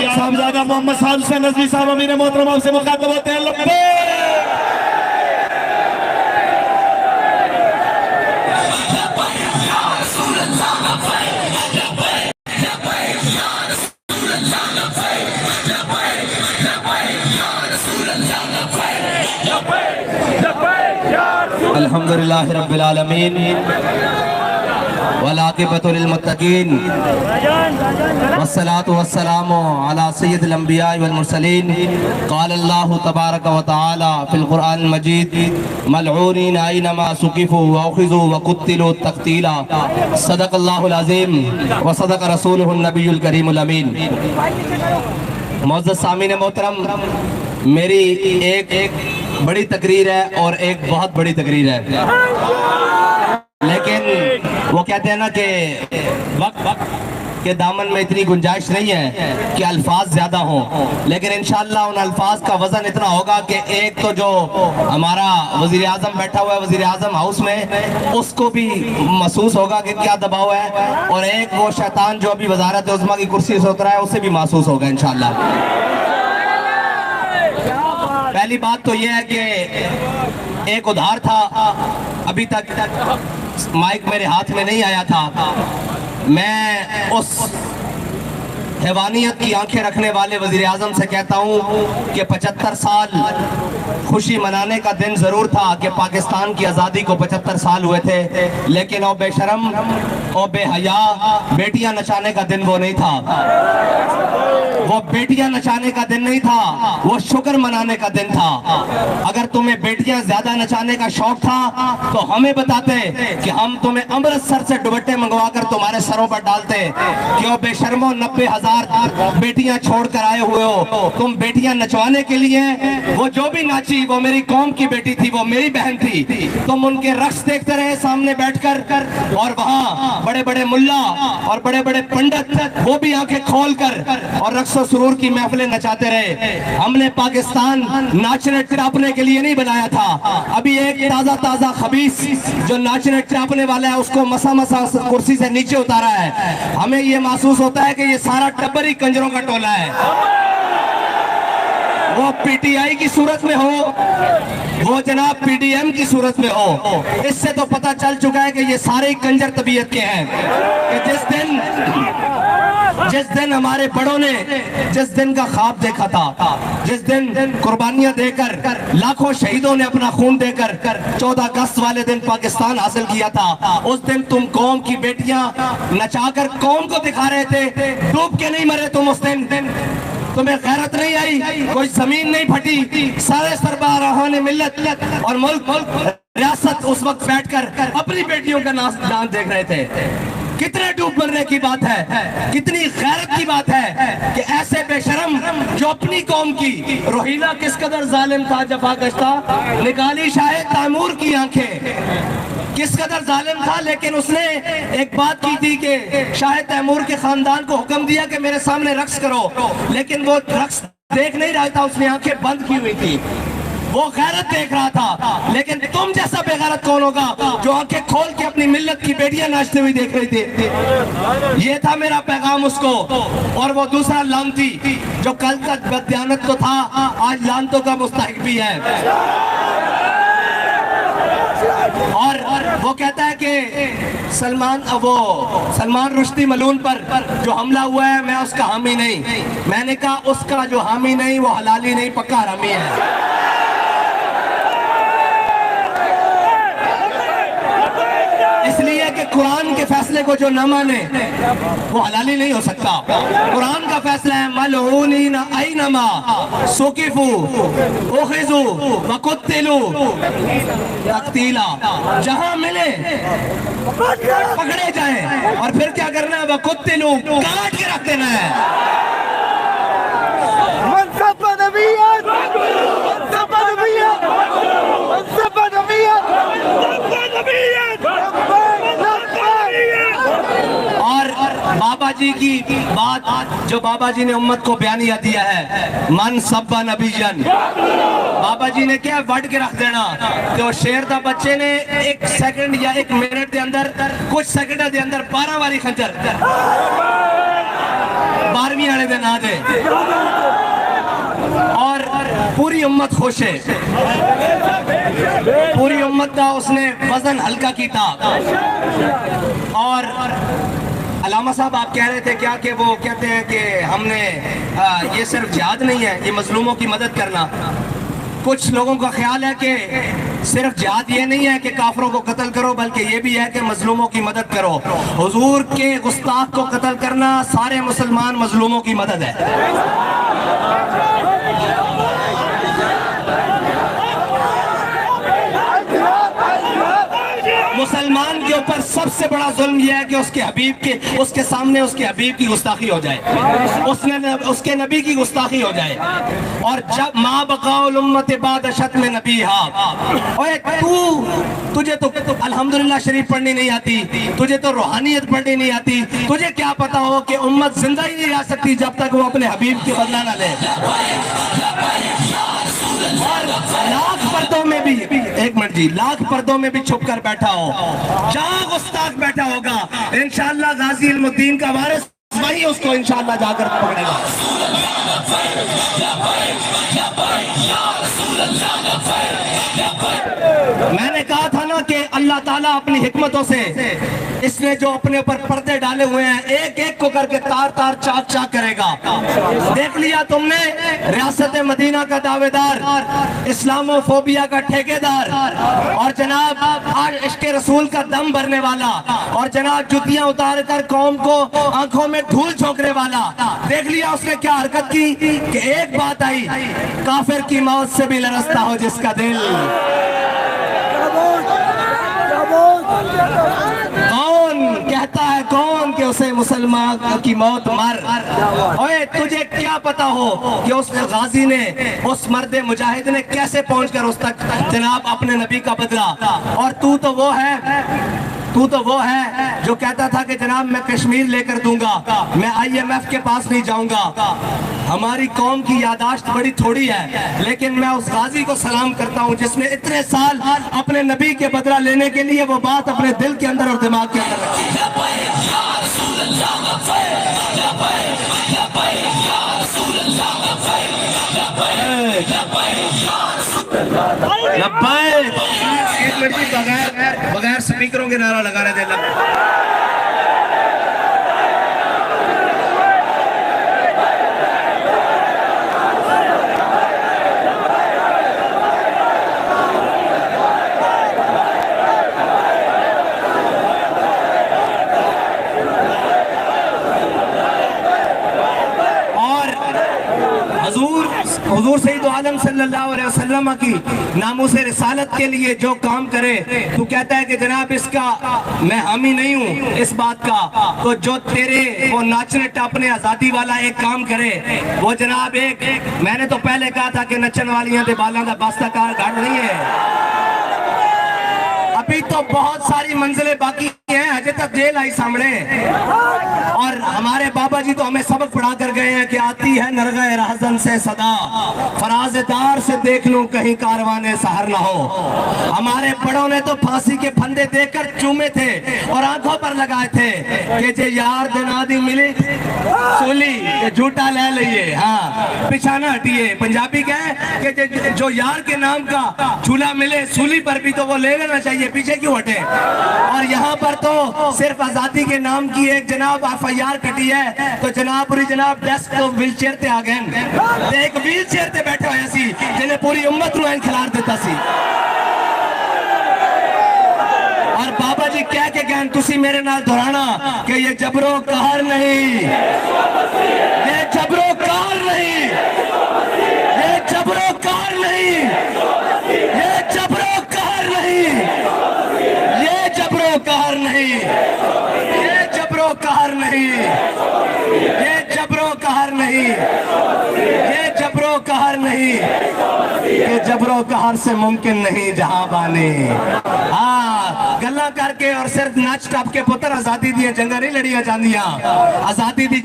साहबजादा मोहम्मद साहब हुसैन नजवी साहब अमीर मोहतरम से मुखातब होते हैं। अल्हम्दुलिल्लाह रब्बिल आलमीन वल आक़िबतु लिल मुत्तक़ीन वस्सलातु वस्सलामु अला सय्यिदिल अंबिया वल मुरसलीन क़ाल अल्लाहु तबारक व तआला फ़िल क़ुरआनिल मजीद मलऊनीन ऐनमा सुक़िफ़ू व उख़िज़ू व क़ुत्तिलू तक़तीला सदक़ल्लाहुल अज़ीम व सदक़ रसूलुहुन नबियुल करीमुल अमीन। मुअज़्ज़ज़ सामीन मोहतरम, मेरी एक बड़ी तकरीर है और एक बहुत बड़ी तकरीर है, लेकिन वो कहते हैं ना कि वक्त के दामन में इतनी गुंजाइश नहीं है कि अल्फाज ज्यादा हों, लेकिन इंशाअल्लाह उन अल्फाज का वजन इतना होगा कि एक तो जो हमारा वजीर आजम बैठा हुआ है वजीर आजम हाउस में, उसको भी महसूस होगा कि क्या दबाव है, और एक वो शैतान जो अभी वजारत उज़्मा की कुर्सी से उतरा है उसे भी महसूस होगा इंशाअल्लाह। पहली बात तो यह है कि एक उधार था, अभी तक माइक मेरे हाथ में नहीं आया था। मैं उस हैवानियत की आंखें रखने वाले वजीर आजम से कहता हूँ कि 75 साल खुशी मनाने का दिन जरूर था कि पाकिस्तान की आज़ादी को 75 साल हुए थे, लेकिन ओ बेशरम ओ बेहया बेटियां नचाने का दिन वो नहीं था, वो बेटियां नचाने का दिन नहीं था, वो शुक्र मनाने का दिन था। अगर तुम्हें बेटियां ज्यादा नचाने का शौक था तो हमें बताते कि हम तुम्हें अमृतसर से दुपट्टे मंगवा कर तुम्हारे सरों पर डालते। क्यों बेशर्मो 90,000 बेटियां छोड़ कर आए हुए हो तुम बेटियां नचवाने के लिए? वो जो भी नाची वो मेरी कौम की बेटी थी, वो मेरी बहन थी। तुम उनके रक्स देखते रहे सामने बैठकर, और वहाँ बड़े बड़े मुल्ला और बड़े बड़े पंडित वो भी आंखें खोल कर और रक्स और सुरूर की महफिलें नचाते रहे। हमने पाकिस्तान नाचने टरापने के लिए नहीं बनाया था। अभी एक ताजा ताजा खबीस जो नाचने टरापने वाला है उसको मसा मसा कुर्सी से नीचे उतारा है। हमें ये महसूस होता है कि ये सारा टब्बर ही कंजरों का टोला है। वो पीटीआई की सूरत में हो, वो जनाब पीडीएम की सूरत में हो, इससे तो पता चल चुका है कि ये सारे कंजर तबीयत के हैं। कि जिस दिन हमारे बड़ों ने जिस दिन का ख्वाब देखा था, जिस दिन कुर्बानियां देकर लाखों शहीदों ने अपना खून देकर 14 अगस्त वाले दिन पाकिस्तान हासिल किया था, उस दिन तुम कौम की बेटियां नचाकर कौम को दिखा रहे थे। डूब के नहीं मरे तुम उस दिन, तुम्हें गैरत नहीं आई, कोई जमीन नहीं फटी। सारे सरबराहों ने मिल्लत और मुल्क रियासत उस वक्त बैठकर अपनी बेटियों का नाच देख रहे थे। कितने डूब मरने की बात है, कितनी गैरत की बात है कि ऐसे बेशरम जो अपनी कौम की रोहिला किस कदर जालिम था, जफाकश था। निकाली शाह तैमूर की आंखें, किस कदर जालिम था, लेकिन उसने एक बात की थी कि शाह तैमूर के खानदान को हुक्म दिया कि मेरे सामने रक्स करो, लेकिन वो रक्स देख नहीं रहा था, उसने आंखें बंद की हुई थी। वो गैरत देख रहा था, लेकिन तुम जैसा बेगैरत कौन होगा जो आंखें खोल के अपनी मिल्लत की बेटियां नाचते हुई देख रही थी। ये था मेरा पैगाम उसको। और वो दूसरा लानती जो कल तक बददियानत तो था, आज लानतों का मुस्तहिक भी है। और वो कहता है कि सलमान रुश्दी मलून पर जो हमला हुआ है मैं उसका हामी नहीं। मैंने कहा उसका जो हामी नहीं वो हलाली नहीं, पक्का हरामी है। इसलिए कि कुरान के फैसले को जो न माने वो हलाली नहीं हो सकता। कुरान का फैसला है मलऊनीन ऐनमा सुकिफू उखिज़ू व कुत्तिलू तक़तीला। जहां मिले पकड़े जाएं और फिर क्या करना है, व कुत्तिलू काट के रख देना है। बाबा जी की बात जो बाबा जी ने उम्मत को बयानिया दिया है, मन सब्बा नबीजन, बाबा जी ने क्या वर्ड के रख देना कि वो शेर दा बच्चे ने 1 सेकंड या 1 मिनट के अंदर कुछ सेकंड के अंदर 12 वारी खंजर 12ਵੀं वाले दिन आ जाए और पूरी उम्मत खुश है, पूरी उम्मत का उसने वजन हल्का किया। और अलामा साहब आप कह रहे थे क्या कि वो कहते हैं कि हमने ये सिर्फ जिहाद नहीं है, ये मजलूमों की मदद करना। कुछ लोगों का ख्याल है कि सिर्फ जिहाद ये नहीं है कि काफरों को कत्ल करो, बल्कि ये भी है कि मजलूमों की मदद करो। हुजूर के गुस्ताख को कत्ल करना सारे मुसलमान मजलूमों की मदद है। मुसलमान के ऊपर सबसे बड़ा जुल्म यह है कि उसके सामने उसके हबीब की गुस्ताखी हो जाए, उसके नबी की गुस्ताखी हो जाए। और जब माँ बकाउल उम्मत बाद शत्म नबी हा, ओए तुझे तो अल्हम्दुलिल्लाह शरीफ पढ़नी नहीं आती, तुझे तो रूहानियत पढ़नी नहीं आती, तुझे क्या पता हो कि उम्मत जिंदा ही नहीं रह सकती जब तक वो अपने हबीब की बदला न ले। और लाख पर्दों में भी, एक मिनट जी, लाख पर्दों में भी छुप कर बैठा हो, जहां गुस्ताख बैठा होगा, इंशाअल्लाह गाजी इल्मुद्दीन का वारिस वही उसको इंशाअल्लाह जाकर पकड़ेगा। मैंने कहा था ना कि अल्लाह ताला अपनी हिकमतों से इसने जो अपने ऊपर पर्दे डाले हुए हैं, एक एक को करके तार तार चाक चाक करेगा। देख लिया तुमने, रियासत मदीना का दावेदार, इस्लामोफोबिया का ठेकेदार, और जनाब आज इश्क रसूल का दम भरने वाला, और जनाब जुतियां उतार कर कौम को आंखों में धूल झोंकने वाला। देख लिया उसने क्या हरकत की कि एक बात आई, काफिर की मौत से भी लरसता हो जिसका दिल। कौन कहता है, कौन कि उसे मुसलमान की मौत मर। ओए तुझे क्या पता हो कि उस गाजी ने, उस मर्द मुजाहिद ने कैसे पहुंचकर उस तक जनाब अपने नबी का बदला। और तू तो वो है जो कहता था कि जनाब मैं कश्मीर लेकर दूंगा, मैं IMF के पास नहीं जाऊंगा। हमारी कौम की यादाश्त बड़ी थोड़ी है, लेकिन मैं उस गाजी को सलाम करता हूं जिसने इतने साल अपने नबी के बदला लेने के लिए वो बात अपने दिल के अंदर और दिमाग के अंदर रखी। एक मिनट की बगैर स्पीकरों के नारा लगा रहे थे। हुजूर सईद आलम सल्लल्लाहु अलैहि वसल्लम की नामूसे रिसालत के लिए जो काम करे, तू कहता है कि जनाब इसका मैं हामी नहीं हूँ इस बात का, तो जो तेरे वो नाचने टापने आजादी वाला एक काम करे, वो जनाब एक मैंने तो पहले कहा था कि नचन वालियां दे बालां दा बास्ता कार घाट नहीं है। अभी तो बहुत सारी मंजिलें बाकी हैं, अजय तक जेल आई सामने। और हमारे बाबा जी तो हमें सबक पढ़ा कर गए हैं कि आती है नरग़े रहज़न से सदा, फराज़दार से देख लूं कहीं कारवाने सहर ना हो। हमारे बड़ों ने तो फांसी के फंदे देकर चूमे थे और आंखों पर लगाए थे कि जे यार दिनादी मिली सूली झूठा ले लिए, हाँ पीछा ना हटिए। पंजाबी कहे कि जो यार के नाम का झूला मिले सूली पर भी तो वो ले लेना चाहिए, पीछे क्यों हटे। और यहाँ पर तो सिर्फ आजादी के नाम की एक जनाब FIR कटी है, तो जनाब पूरी जनाब डेस्क तो व्हील चेयर ते आ गए, एक व्हील चेयर ते बैठे हुए सी जिन्हें पूरी उम्मत रू खिलार देता सी। और बाबा जी कह के गए तुसी मेरे नाल दोहराना कि ये जबरो कहर नहीं, ये जबरो कहर नहीं, ये जबरो कहर नहीं, ये जबरो कहर नहीं, ये जबरो कहर नहीं, ये जबरो कहर नहीं, ये जबरो कहर नहीं, ये जबरो कहर नहीं, ये जबरो कहर से मुमकिन नहीं जहां बानी। हाँ गल्ला करके और सिर्फ नाच टप के पुत्र आजादी दी जंगा नहीं लड़िया जांदियां, आजादी दी